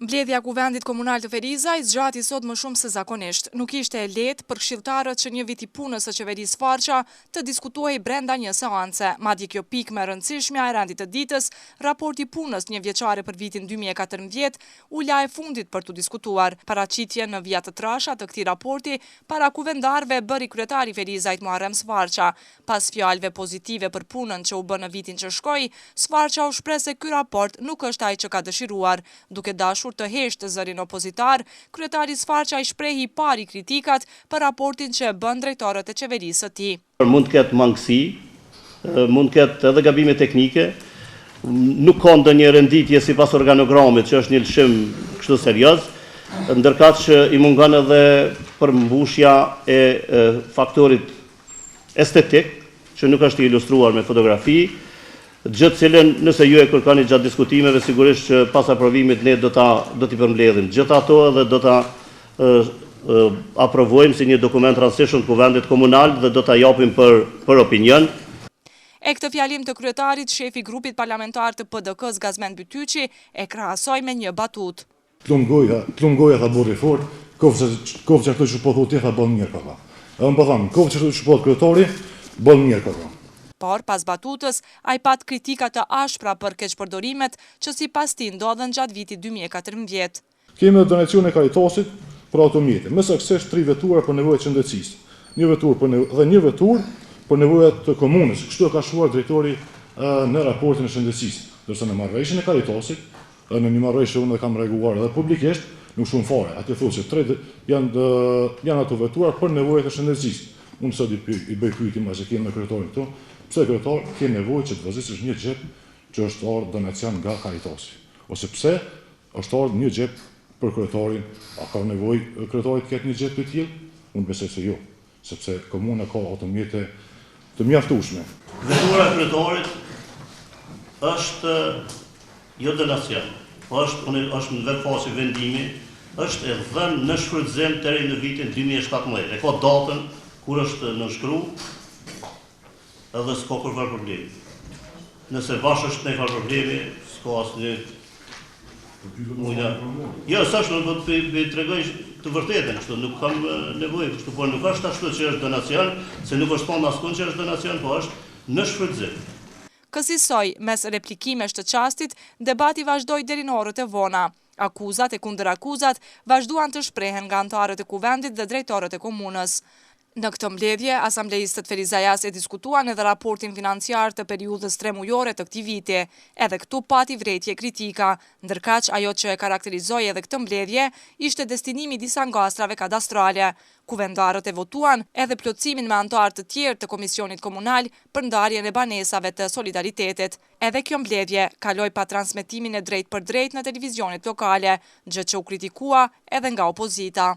Mbledhja e Kuvendit Komunal të Ferizaj zgjati sot më shumë se zakonisht. Nuk ishte e lehtë për këshilltarët që një vit i punës së qeverisë Farqa të diskutohej brenda një seance. Madje kjo pikë më e rëndësishme e rendit të ditës, raporti i punës një vjeçare për vitin 2014, u la e fundit për të diskutuar. Paraqitje në vija të trasha të këtij raporti para kuvendarëve bëri kryetari i Ferizajt Muharrem Sfarqa. Pas fjalëve pozitive për punën që u bë në vitin që shkoi, Sfarqa u shpreh se ky raport nuk është ai që ka dëshiruar, duke dashur të heshtë zërin opozitar, kryetari Sfarqa i shprehi i pari kritikat për raportin që e bën drejtorët e qeverisë së tij. Mund të ketë mangësi, mund të ketë edhe gabime teknike, nuk ka ndonjë renditje sipas organogramit që është një lëshim kështu serioz, ndërkaq që i mungon edhe përmbushja e faktorit estetik, që nuk është i ilustruar me fotografi, gjë cilën nëse ju e kërkoni gjatë diskutimeve, sigurisht që pas aprovimit ne do t'i përmbledhim gjithë ato dhe do ta aprovojmë si një dokument rastësishëm Kuvendit Komunal dhe do ta japim për opinion. E këtë fjalim të kryetarit, shefi grupit parlamentar të PDK-s Gazmend Bytyqi e krahasoi me një batut. Plumgoja ka burri fort, kovë që ashtu që po thotë ka bën mirë kaka. Edhe më thonë, kovë që ashtu që po kryetari bën mirë kaka. Por pas batutës, ai pat kritika të ashpra për keqpërdorimet që sipas tij ndodhen gjatë vitit 2014. Kemi donacion e Caritasit për automjete, me saktësisht 3 vetura për nevojat e qendërcisë. Një vetur për nevojat të komunës. Kështu e ka shkruar drejtori në raportin e qendërcisë. Dorso në marrëveshjen e Caritasit, në një marrëveshje unë kam rreguar edhe publikisht, nuk shumë fare. Atë thotë se janë ato vetura për nevojat e qendërcisë. Unë sot i bëj pyetje më që kemi me kryetarin këtu. Pse kryetar ke nevojë që të vazhdisësh një xhep që është ardhur donacion nga Caritasi? Ose pse është ardhur një xhep për kryetarin? A ka nevojë kryetari të ketë një xhep të tillë? Unë besoj se jo, sepse komuna ka automjete të mjaftueshme. Vetura e kryetarit është jo donacion, po është në vetë fazë vendimi, është e dhënë në shfrytëzim deri në vitin 2017. E ka datën kur është nënshkruar. Edhe s'ka kërfar problemi. Nëse bashkë është në farë problemi, s'ka asë një... Jo, s'ashtë në të tregoj të vërtetën, kështu nuk kam nevojë, kështu, por nuk është ashtu që është donacion, se nuk është tonë askun që është donacion, po është në shfrytëzim. Kësaj, mes replikimesh të çastit, debati vazhdoi deri në orët e vona. Akuzat e kundërakuzat vazhduan të shprehen nga anëtarët e Kuvendit dhe drejtorët e komunës. Në këtë mbledhje, asambleistët Ferizajas e diskutuan edhe raportin financiar të periudhës 3 mujore të këtij viti. Edhe këtu pati vretje kritika, ndërkaq ajo që e karakterizoi edhe këtë mbledhje ishte destinimi i disa ngastrave kadastrale. Kuvendarët e votuan edhe plotësimin me anëtar të tjerë të Komisionit Komunal për ndarjen e banesave të solidaritetit. Edhe kjo mbledhje kaloi pa transmetimin e drejt për drejt në televizionet lokale, gjë që u kritikua edhe nga opozita.